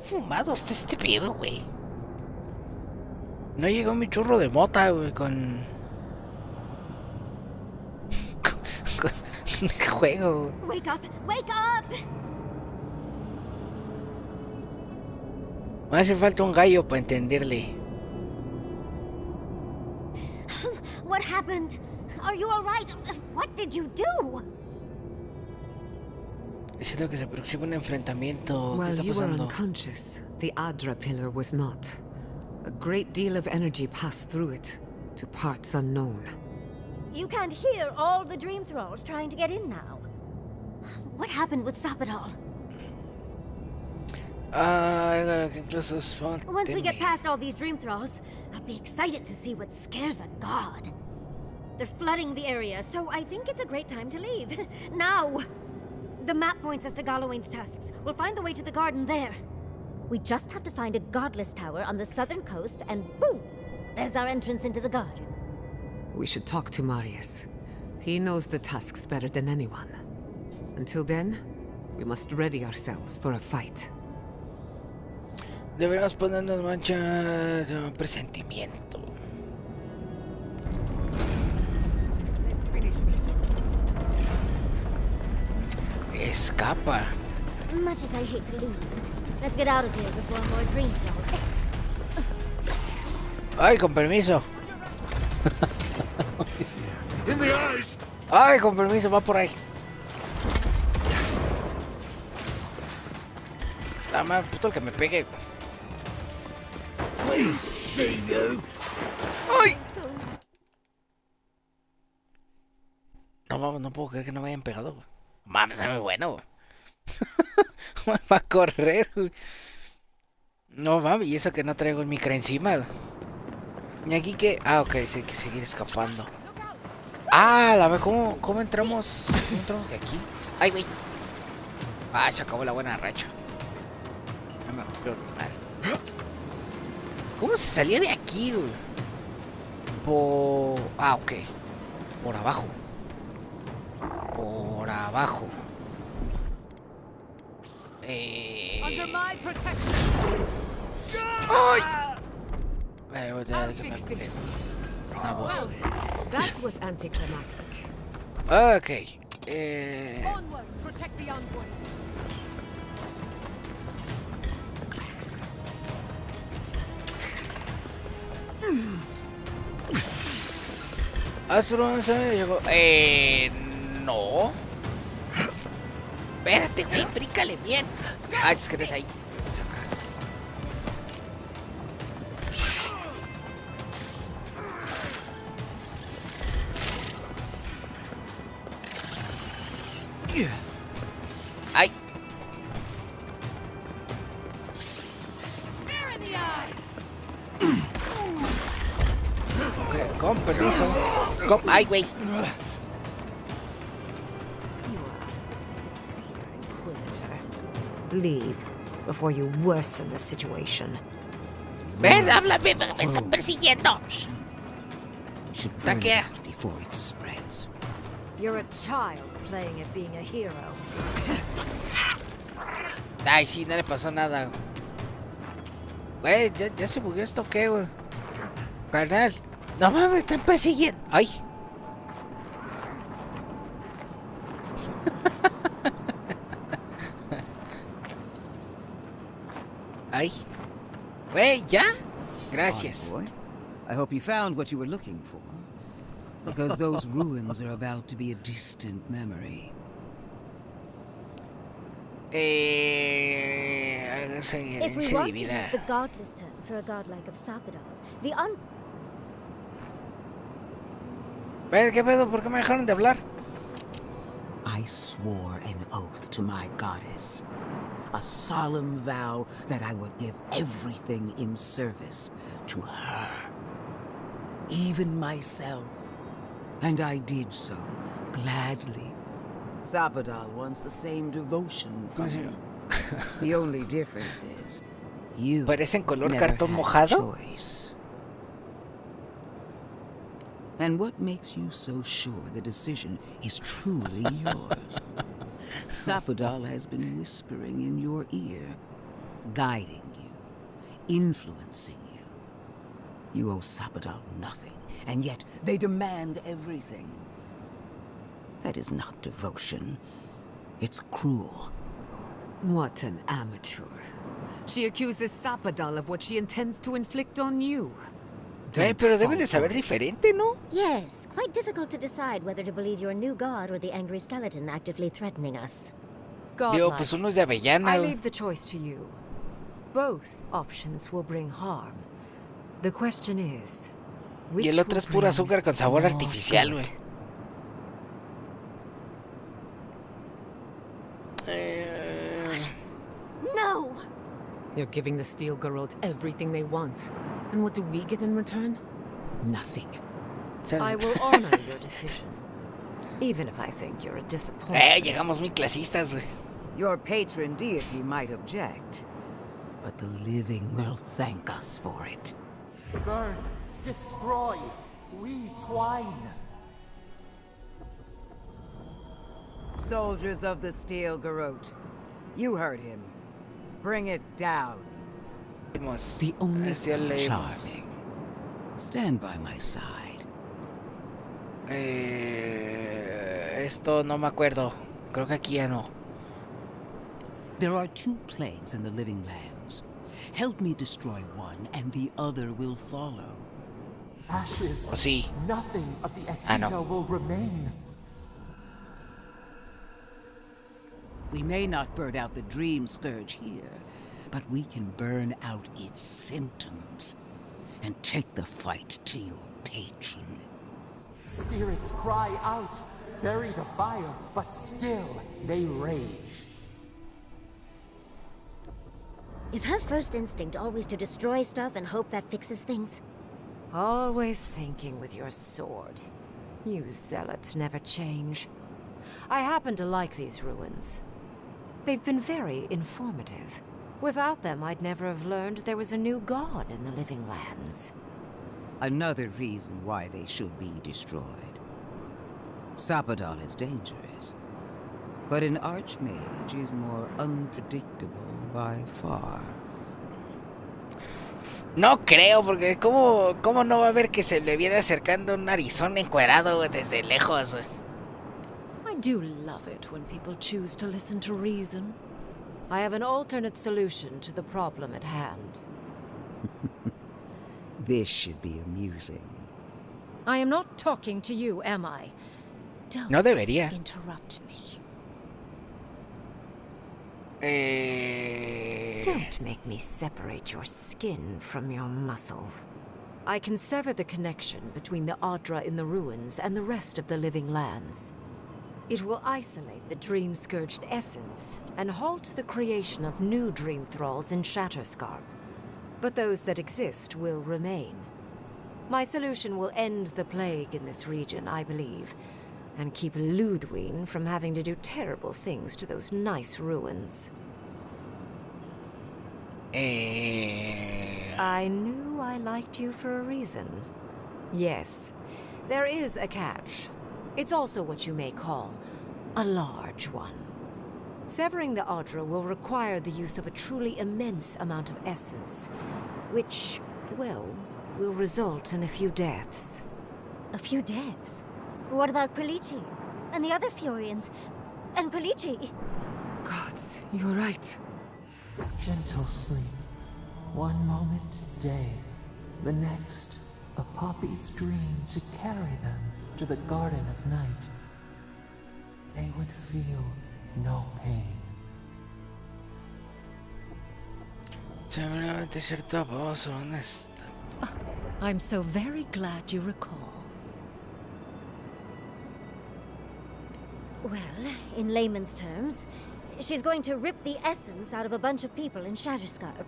fumado está este pedo, güey. No llegó mi churro de mota, güey, con juego. Wake up! Wake up! Me hace falta un gallo para entenderle. What happened? Are you all right? What did you do? Siento que se aproxima un enfrentamiento. ¿Qué While está you were pasando? unconscious, the Adra pillar was not. A great deal of energy passed through it, to parts unknown. You can't hear all the dream thralls trying to get in now. What happened with Sapadal? Once we get past all these dream thralls, I'll be excited to see what scares a god. They're flooding the area, so I think it's a great time to leave. Now! The map points us to Galawain's tusks. We'll find the way to the garden there. We just have to find a godless tower on the southern coast, and boom! There's our entrance into the garden. We should talk to Marius. He knows the tusks better than anyone. Until then, we must ready ourselves for a fight. Deberíamos ponernos manchas de presentimiento. Escapa. Much as I hate to leave, let's get out of here before more dream thralls. Ay, con permiso. In the eyes. Ay, con permiso, va por ahí. La más puto que me pegue. See you. ¡Ay! No, vamos, no puedo creer que no me hayan pegado, güey. Mames, es muy bueno, güey. Va a correr, güey. No mames, y eso que no traigo el micro encima, güey. Y aquí que... Ah, ok, sí hay que seguir escapando. Ah, la verdad, ¿cómo entramos? ¿Cómo entramos de aquí? Ay, güey. Ah, se acabó la buena racha. No me rompió mal. ¿Cómo se salía de aquí, güey? Ah, ok. Por abajo. Por abajo. ¡Ay! Ya, que me pegue. Una voz. That was anticlimactic. Ok. Onward, protect the envoy. Astro se llegó. No. Espérate, güey, bríncale bien. Ah, es que eres ahí. Ay. Ok, con permiso. Ay, güey. Leave before you worsen the situation. Ven, háblame, me están persiguiendo. Taquea. Before it spreads. You're a child playing at being a hero. Ay, sí, no le pasó nada. Güey, ya se bugueó esto, ¿qué, güey? Carnal. No mames, me están persiguiendo. Ay. Ay. Güey, ¿ya? Gracias. Boy, I hope you found what you were looking for. Because those ruins are about to be a distant memory. If we want to use the godless term for a godlike of Sapadal, the Ver, ¿qué pedo? ¿Por qué me dejaron de hablar? I swore an oath to my goddess. A solemn vow that I would give everything in service to her. Even myself. And I did so, gladly. Sapadal wants the same devotion from me. The only difference is, you Parecen color never cartón had mojado. choice. And what makes you so sure the decision is truly yours? Sapadal has been whispering in your ear. guiding you, influencing you. You owe Sapodal nothing, and yet they demand everything. That is not devotion. It's cruel. What an amateur. She accuses Sapodal of what she intends to inflict on you. Pero deben de saber diferente, ¿no? Yes, quite difficult to decide whether to believe your new god or the angry skeleton actively threatening us. Digo, pues uno es de avellana. I leave the choice to you. Both options will bring harm. The question is, Y el otro es pura azúcar con sabor artificial, güey. No! You're giving the Steel Garrote everything they want. And what do we get in return? Nothing. I will honor your decision, even if I think you're a disappointment. Llegamos muy clasistas, güey. Your patron deity might object, but the living will thank us for it. Burn, destroy, we twine. Soldiers of the Steel Garrote, you heard him. Bring it down. The only charming. Stand by my side. Esto no me acuerdo. Creo que aquí ya no. There are two plagues in the living lands. Help me destroy one, and the other will follow. Ashes. Oh, sí. Nothing of the Akita will remain. We may not burn out the dream scourge here, but we can burn out its symptoms and take the fight to your patron. Spirits cry out, bury the fire, but still they rage. Is her first instinct always to destroy stuff and hope that fixes things? Always thinking with your sword. You zealots never change. I happen to like these ruins. They've been very informative. Without them, I'd never have learned there was a new god in the living lands. Another reason why they should be destroyed. Sapodal is dangerous, but an archmage is more unpredictable by far. No creo, porque ¿cómo no va a ver que se le viene acercando un narizón encuerado, güey, desde lejos, güey? I do love it when people choose to listen to reason. I have an alternate solution to the problem at hand. This should be amusing. I am not talking to you, am I? Don't No debería. interrupt me. Don't make me separate your skin from your muscle. I can sever the connection between the Adra in the ruins and the rest of the living lands. It will isolate the dream-scourged essence and halt the creation of new dream thralls in Shatterscarp. But those that exist will remain. My solution will end the plague in this region, I believe, and keep Ludwig from having to do terrible things to those nice ruins. I knew I liked you for a reason. Yes, there is a catch. It's also what you may call a large one. Severing the Adra will require the use of a truly immense amount of essence, which, well, will result in a few deaths. A few deaths? What about Pelici? And the other Furians? And Pelici? Gods, you're right. Gentle sleep. One moment day, the next, a poppy's dream to carry them to the Garden of Night. They would feel no pain. Seguramente cierta voz honesta. I'm so very glad you recall. Well, in layman's terms, she's going to rip the essence out of a bunch of people in Shatterscarp.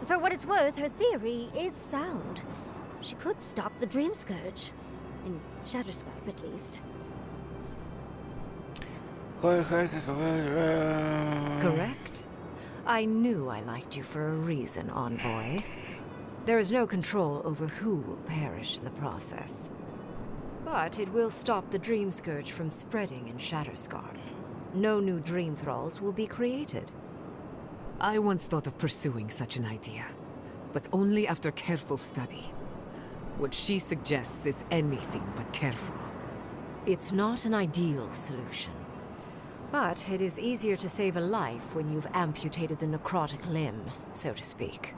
For what it's worth, her theory is sound. She could stop the Dream Scourge. In Shatterscarp, at least. Correct? I knew I liked you for a reason, Envoy. There is no control over who will perish in the process. But it will stop the Dream Scourge from spreading in Shatterscarp. No new Dream Thralls will be created. I once thought of pursuing such an idea, but only after careful study. What she suggests is anything but careful. It's not an ideal solution, but it is easier to save a life when you've amputated the necrotic limb, so to speak.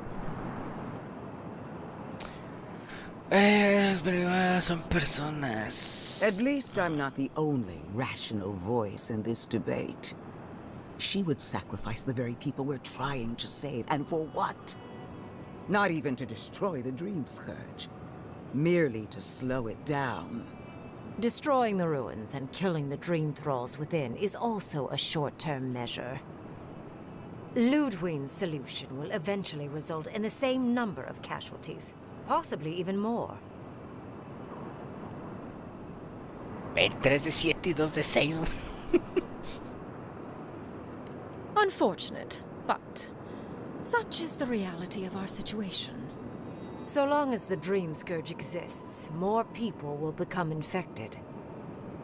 Las primeras son personas. At least I'm not the only rational voice in this debate. She would sacrifice the very people we're trying to save, and for what? Not even to destroy the Dream Scourge. Merely to slow it down. Destroying the ruins and killing the dream thralls within is also a short-term measure. Ludwig's solution will eventually result in the same number of casualties, possibly even more. 3 de 7 y 2 de 6. Unfortunate, but such is the reality of our situation. So long as the Dream Scourge exists, more people will become infected.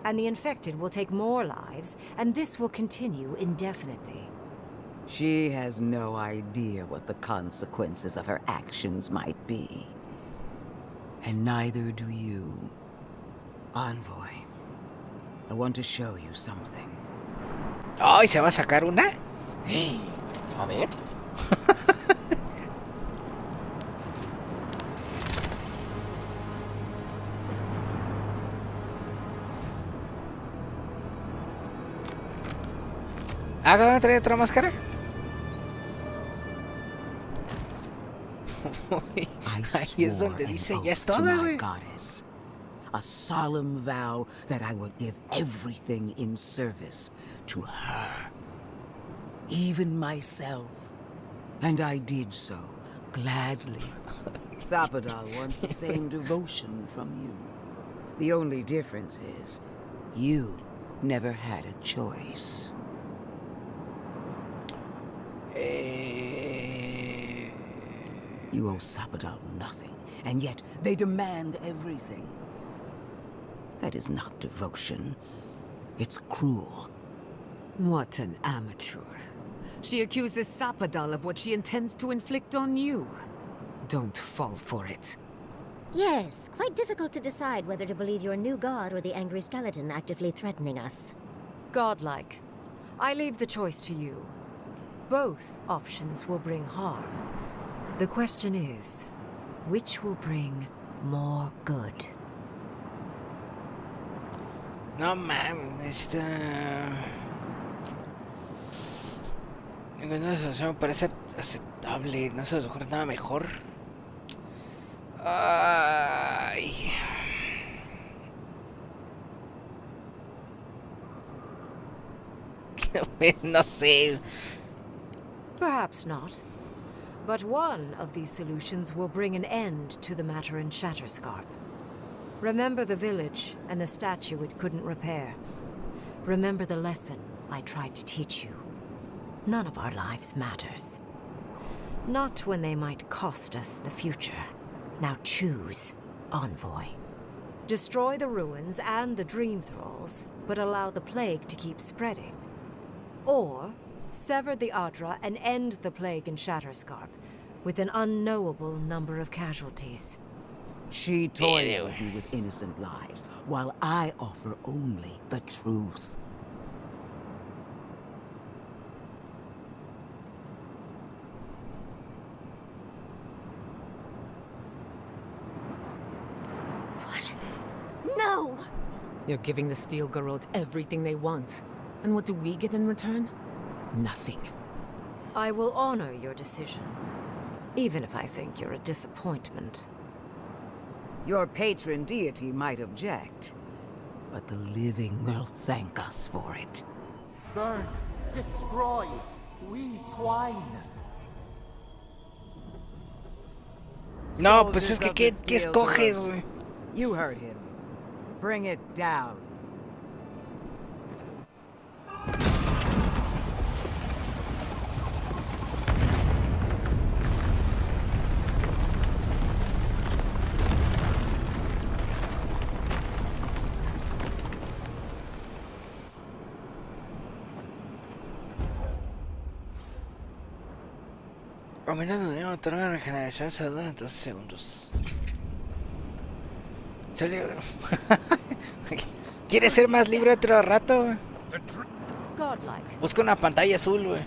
And the infected will take more lives, and this will continue indefinitely. She has no idea what the consequences of her actions might be. And neither do you. Envoy, I want to show you something. Ay, ¿se va a sacar una? A ver. ¿Acá me trae otra máscara? Ahí es donde dice ya es toda, güey. A solemn vow that I would give everything in service to her. Even myself. And I did so, gladly. Zapadal wants the same devotion from you. The only difference is, you never had a choice. You owe Zapadal nothing, and yet they demand everything. That is not devotion. It's cruel. What an amateur. She accuses Zapadal of what she intends to inflict on you. Don't fall for it. Yes, quite difficult to decide whether to believe your new god or the angry skeleton actively threatening us. Godlike. I leave the choice to you. Both options will bring harm. The question is, which will bring more good? No mames, ninguna solución me parece aceptable. No se les ocurre nada mejor. Ay. No sé. Perhaps not. But one of these solutions will bring an end to the matter in Shatterscarp. Remember the village and the statue it couldn't repair. Remember the lesson I tried to teach you. None of our lives matters. Not when they might cost us the future. Now choose, Envoy. Destroy the ruins and the Dream Thralls, but allow the plague to keep spreading. Or sever the Adra and end the plague in Shatterscarp, with an unknowable number of casualties. She toys with you with innocent lives, while I offer only the truth. What? No! You're giving the Steel Garrote everything they want. And what do we get in return? Nothing. I will honor your decision, even if I think you're a disappointment. Your patron deity might object, but the living will thank us for it. Burn, destroy, we twine. No, pues es que ¿qué escoges, güey? You heard him. Bring it down. Aumenta tu dinero, otorga regeneración de salud en 12 segundos. ¿Quieres ser más libre otro rato, güey? Busca una pantalla azul, güey.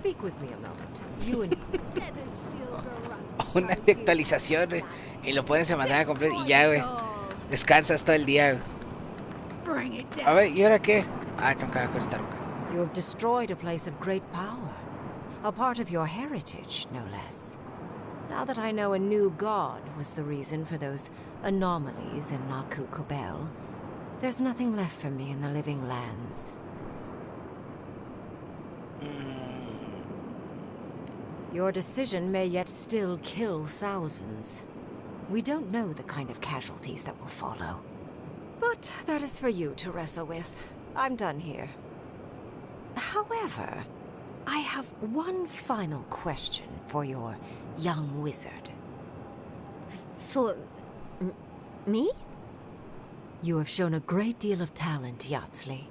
Una actualización, güey. Y lo pones en pantalla completa y ya, güey. Descansas todo el día, güey. A ver, ¿y ahora qué? Ah, tengo que cortar. You have destroyed a place of great power. A part of your heritage, no less. Now that I know a new god was the reason for those anomalies in Naku Kobel, there's nothing left for me in the living lands. Your decision may yet still kill thousands. We don't know the kind of casualties that will follow. But that is for you to wrestle with. I'm done here. However, I have one final question for your young wizard. For... me? You have shown a great deal of talent, Yatsley.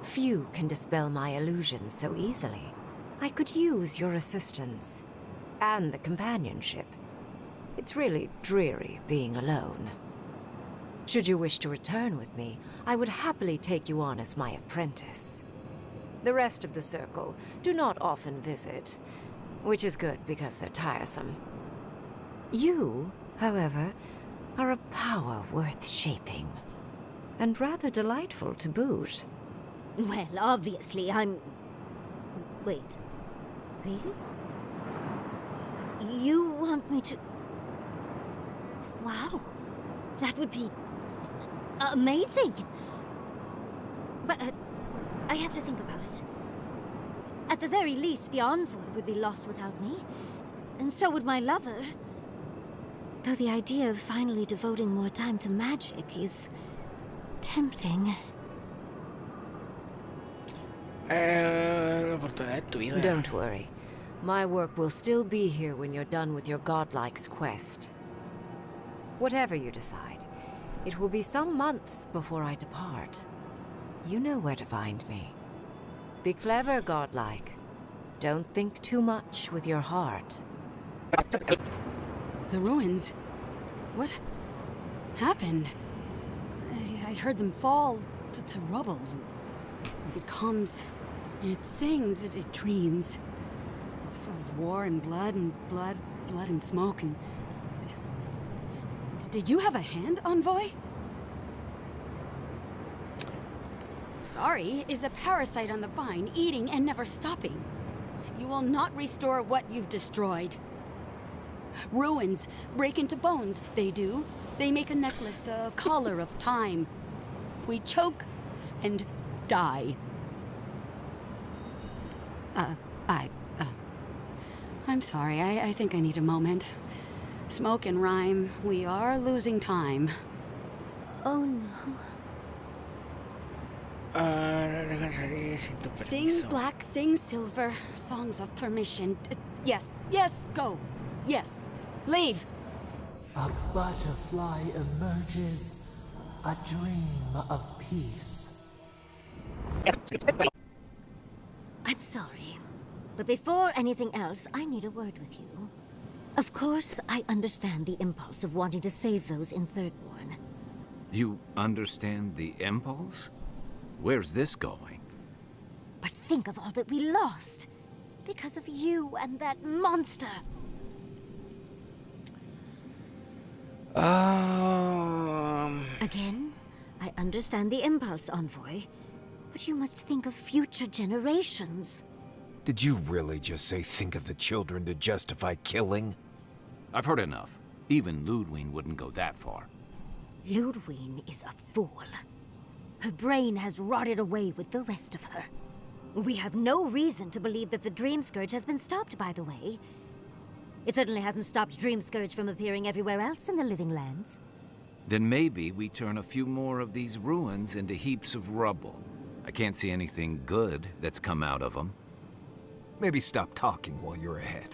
Few can dispel my illusions so easily. I could use your assistance. And the companionship. It's really dreary being alone. Should you wish to return with me, I would happily take you on as my apprentice. The rest of the circle do not often visit, which is good because they're tiresome. You, however, are a power worth shaping. And rather delightful to boot. Well, obviously, I'm... Wait. Really? You want me to... Wow. That would be... amazing! But, I have to think about it. At the very least, the envoy would be lost without me. And so would my lover. Though the idea of finally devoting more time to magic is... tempting. Don't worry. My work will still be here when you're done with your godlike's quest. Whatever you decide, it will be some months before I depart. You know where to find me. Be clever, godlike. Don't think too much with your heart. The ruins? What happened? I heard them fall to rubble. It comes, it sings, it dreams. Of war and blood and smoke and... Did you have a hand, envoy? Sorry is a parasite on the vine, eating and never stopping. You will not restore what you've destroyed. Ruins break into bones, they do. They make a necklace, a collar of time. We choke and die. I'm sorry, I think I need a moment. Smoke and rhyme, we are losing time. Oh no. Sing black, sing silver, songs of permission. Yes, go. Yes, leave. A butterfly emerges, a dream of peace. I'm sorry, but before anything else, I need a word with you. Of course, I understand the impulse of wanting to save those in Thirdborn. You understand the impulse? Where's this going? But think of all that we lost because of you and that monster. Again, I understand the impulse, envoy, but you must think of future generations. Did you really just say think of the children to justify killing? I've heard enough. Even Ludwig wouldn't go that far. Ludwig is a fool. Her brain has rotted away with the rest of her. We have no reason to believe that the Dream Scourge has been stopped, by the way. It certainly hasn't stopped Dream Scourge from appearing everywhere else in the Living Lands. Then maybe we turn a few more of these ruins into heaps of rubble. I can't see anything good that's come out of them. Maybe stop talking while you're ahead.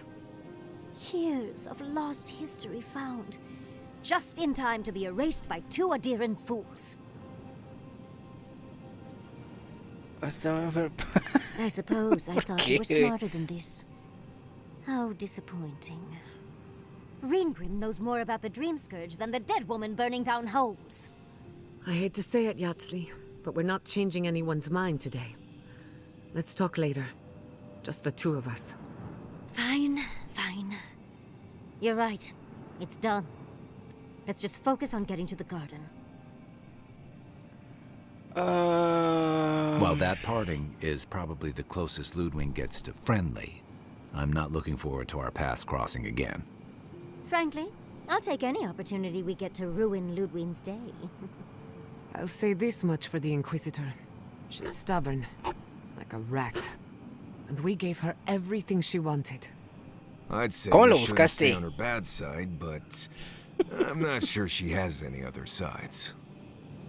Years of lost history found, just in time to be erased by two Adiran fools. I suppose I thought you were smarter than this. How disappointing. Reengrim knows more about the Dream Scourge than the dead woman burning down homes. I hate to say it, Yatsley, but we're not changing anyone's mind today. Let's talk later. Just the two of us. Fine, fine. You're right. It's done. Let's just focus on getting to the garden. Well, that parting is probably the closest Ludwig gets to friendly. I'm not looking forward to our paths crossing again. Frankly, I'll take any opportunity we get to ruin Ludwig's day. I'll say this much for the Inquisitor. She's stubborn, like a rat. And we gave her everything she wanted. I'd say ¿Cómo lo we shouldn't stay buscaste? on her bad side, but I'm not sure she has any other sides.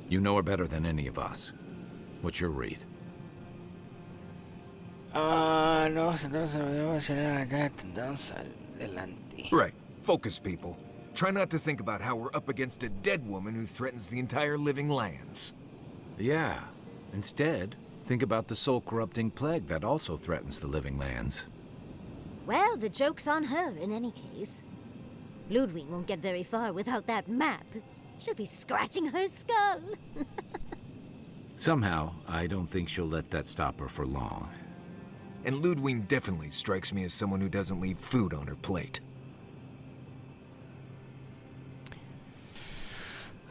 You know her better than any of us. What's your read? No, entonces tendremos adelante. Right. Focus, people. Try not to think about how we're up against a dead woman who threatens the entire living lands. Yeah. Instead, think about the soul-corrupting plague that also threatens the living lands. Well, the joke's on her in any case. Ludwig won't get very far without that map. She'll be scratching her skull. Somehow, I don't think she'll let that stop her for long. And Ludwig definitely strikes me as someone who doesn't leave food on her plate.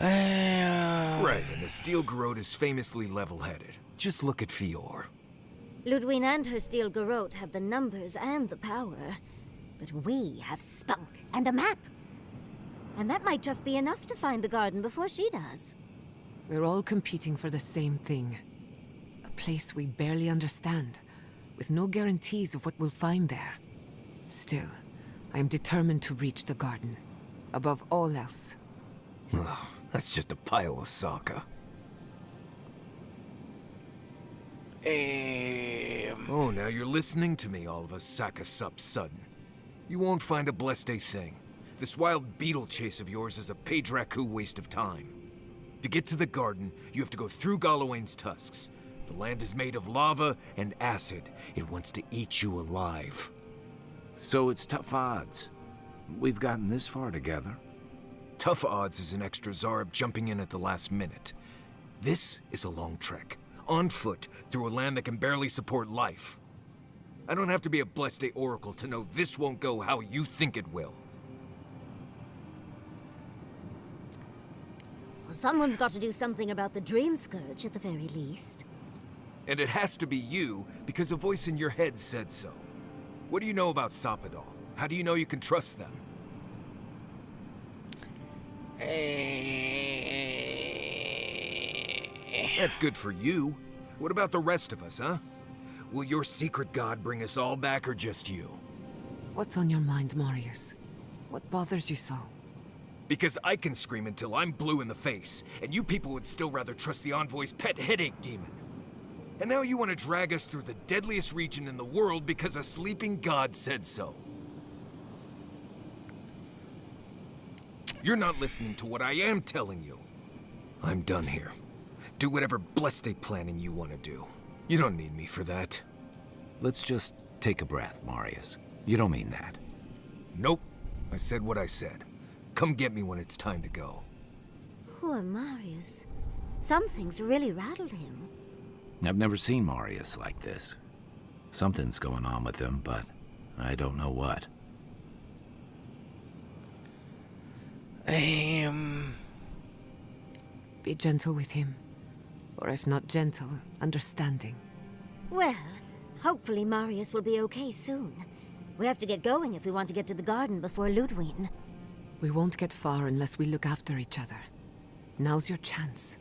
Right, and the Steel Garrote is famously level-headed. Just look at Fior. Ludwig and her Steel Garrote have the numbers and the power. But we have spunk and a map. And that might just be enough to find the garden before she does. We're all competing for the same thing. A place we barely understand, with no guarantees of what we'll find there. Still, I am determined to reach the garden, above all else. Ugh, that's just a pile of Sokka. Oh, now you're listening to me, all of us, Sokka Sup Sudden. You won't find a blessed a thing. This wild beetle chase of yours is a Padraku waste of time. To get to the garden, you have to go through Galawain's tusks. The land is made of lava and acid. It wants to eat you alive. So it's tough odds. We've gotten this far together. Tough odds is an extra Zarb jumping in at the last minute. This is a long trek, on foot, through a land that can barely support life. I don't have to be a Blessed Oracle to know this won't go how you think it will. Well, someone's got to do something about the Dream Scourge at the very least. And it has to be you, because a voice in your head said so. What do you know about Soppadal? How do you know you can trust them? That's good for you. What about the rest of us, huh? Will your secret god bring us all back, or just you? What's on your mind, Marius? What bothers you so? Because I can scream until I'm blue in the face, and you people would still rather trust the Envoy's pet headache demon. And now you want to drag us through the deadliest region in the world because a sleeping god said so. You're not listening to what I am telling you. I'm done here. Do whatever blessed planning you want to do. You don't need me for that. Let's just take a breath, Marius. You don't mean that. Nope. I said what I said. Come get me when it's time to go. Poor Marius. Something's really rattled him. I've never seen Marius like this. Something's going on with him, but I don't know what. Be gentle with him. Or if not gentle, understanding. Well, hopefully Marius will be okay soon. We have to get going if we want to get to the garden before Ludwig. We won't get far unless we look after each other. Now's your chance.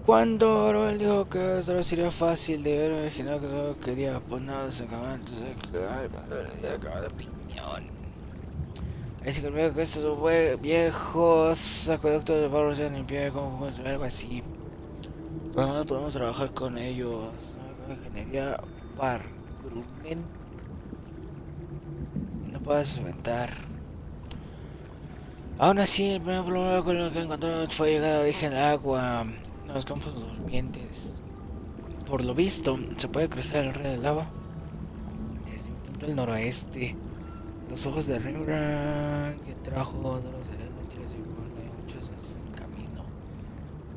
Cuando Orwell dijo que solo sería fácil de ver, imaginó que solo quería ponerse en campamentos de cada opinión. Así que luego que estos viejos acueductos de barro sean limpios, como puede ser algo así. Además podemos trabajar con ellos. Ingeniería Pargrumen. No puedes inventar. Aún así, el primer problema con lo que encontramos fue llegar a origen del agua. Los campos durmientes. Por lo visto, se puede cruzar el río de lava desde un punto del noroeste. Los ojos de Ringrang que trajo de los seres mentiras y muchos en camino.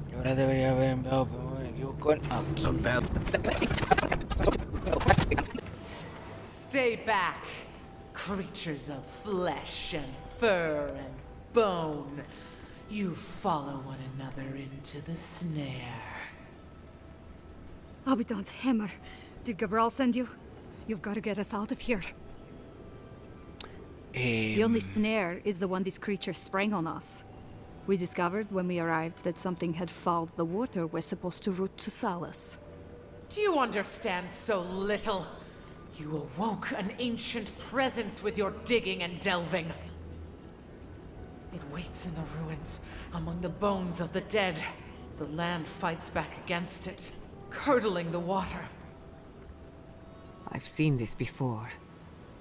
Y ahora debería haber enviado, pero me equivoco aquí. Stay back, creatures of flesh and fur and bone. You follow one another into the snare. Abaddon's hammer. Did Gabriel send you? You've got to get us out of here. The only snare is the one these creatures sprang on us. We discovered when we arrived that something had fouled the water we're supposed to route to Salus. Do you understand so little? You awoke an ancient presence with your digging and delving. It waits in the ruins, among the bones of the dead. The land fights back against it, curdling the water. I've seen this before.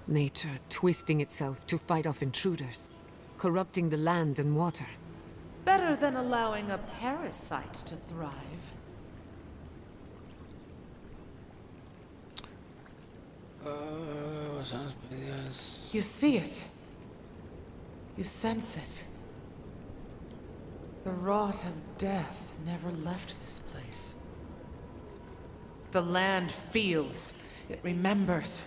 Nature twisting itself to fight off intruders, corrupting the land and water. Better than allowing a parasite to thrive. You see it. You sense it. The rot of death never left this place. The land feels, it remembers.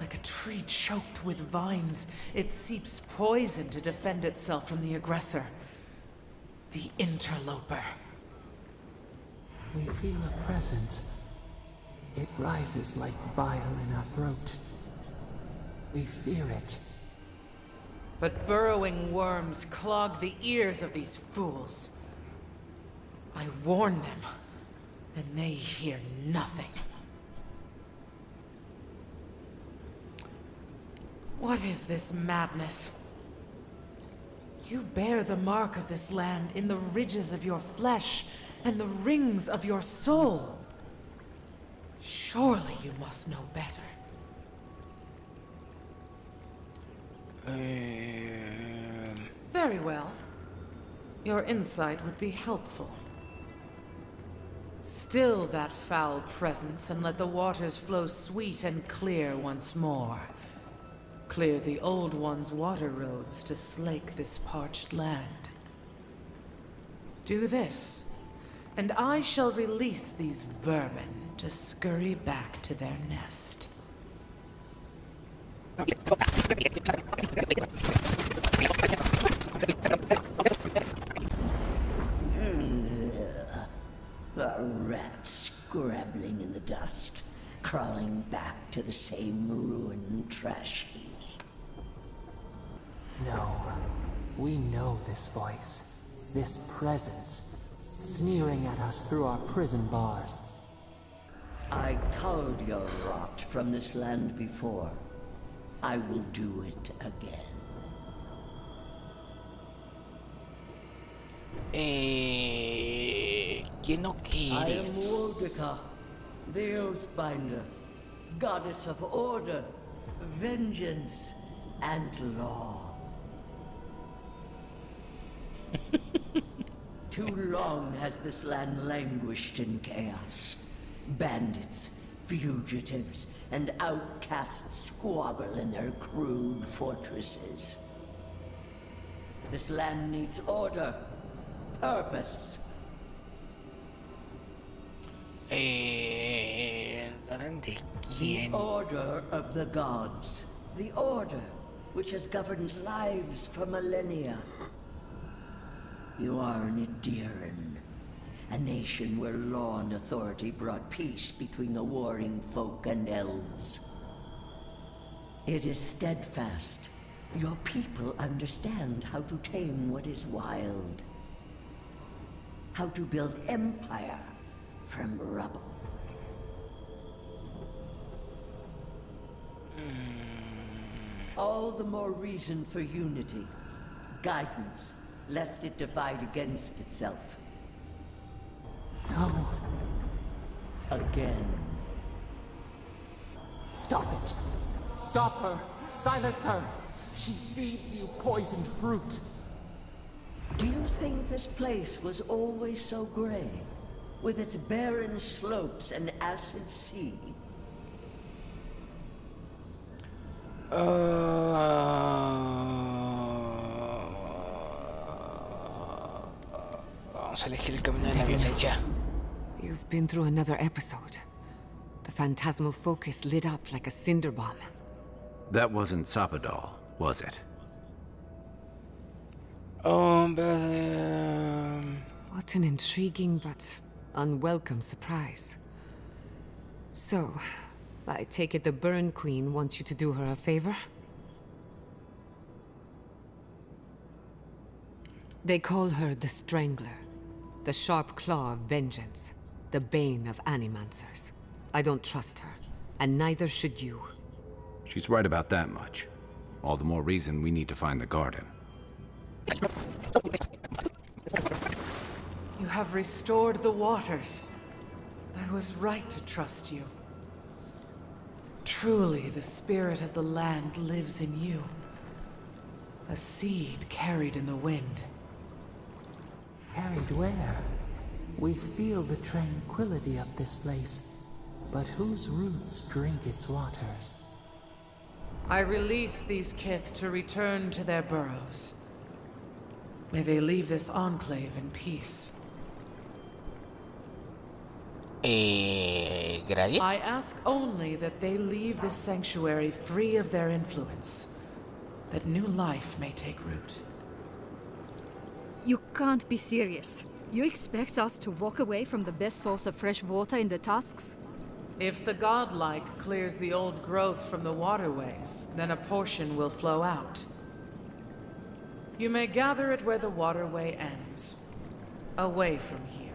Like a tree choked with vines, it seeps poison to defend itself from the aggressor. The interloper. We feel a presence. It rises like bile in our throat. We fear it. But burrowing worms clog the ears of these fools. I warn them, and they hear nothing. What is this madness? You bear the mark of this land in the ridges of your flesh and the rings of your soul. Surely you must know better. Very well. Your insight would be helpful. Still that foul presence and let the waters flow sweet and clear once more. Clear the old one's water roads to slake this parched land. Do this, and I shall release these vermin to scurry back to their nest. A rat scrabbling in the dust, crawling back to the same ruined trash heap. No, we know this voice, this presence, sneering at us through our prison bars. I culled your rot from this land before. I will do it again. ¿Quién no quieres? I am Mordecai, the Oathbinder, goddess of order, vengeance, and law. Too long has this land languished in chaos. Bandits, fugitives, and outcasts squabble in their crude fortresses. This land needs order, purpose. The order of the gods. The order which has governed lives for millennia. You are an Ediran, a nation where law and authority brought peace between the warring folk and elves. It is steadfast. Your people understand how to tame what is wild. How to build empire from rubble. All the more reason for unity, guidance, lest it divide against itself. No. Again. Stop it. Stop her. Silence her. She feeds you poisoned fruit. Do you think this place was always so gray? with its barren slopes and acid sea. Vamos a elegir el camino de la violencia. You've been through another episode. The phantasmal focus lit up like a cinder bomb. That wasn't Sapadal, was it? What an intriguing but unwelcome surprise. So, I take it the Burn Queen wants you to do her a favor? They call her the Strangler, the sharp claw of vengeance, the bane of animancers. I don't trust her, and neither should you. She's right about that much. All the more reason we need to find the garden. You have restored the waters. I was right to trust you. Truly, the spirit of the land lives in you. A seed carried in the wind. Carried where? We feel the tranquility of this place, but whose roots drink its waters? I release these kith to return to their burrows. May they leave this enclave in peace. Gracias. I ask only that they leave this sanctuary free of their influence, that new life may take root. You can't be serious. You expect us to walk away from the best source of fresh water in the Tusks? If the godlike clears the old growth from the waterways, then a portion will flow out. You may gather it where the waterway ends, away from here.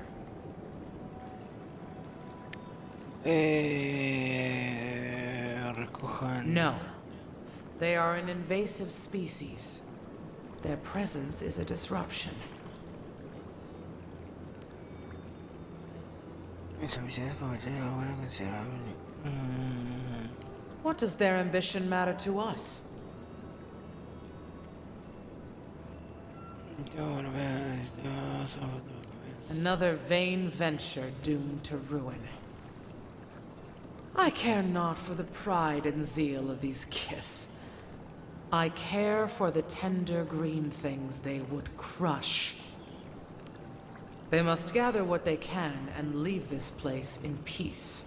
Recojan. No. They are an invasive species. Their presence is a disruption. What does their ambition matter to us? Another vain venture doomed to ruin. I care not for the pride and zeal of these kith. I care for the tender green things they would crush. They must gather what they can and leave this place in peace.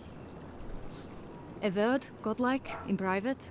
A word, godlike, in private?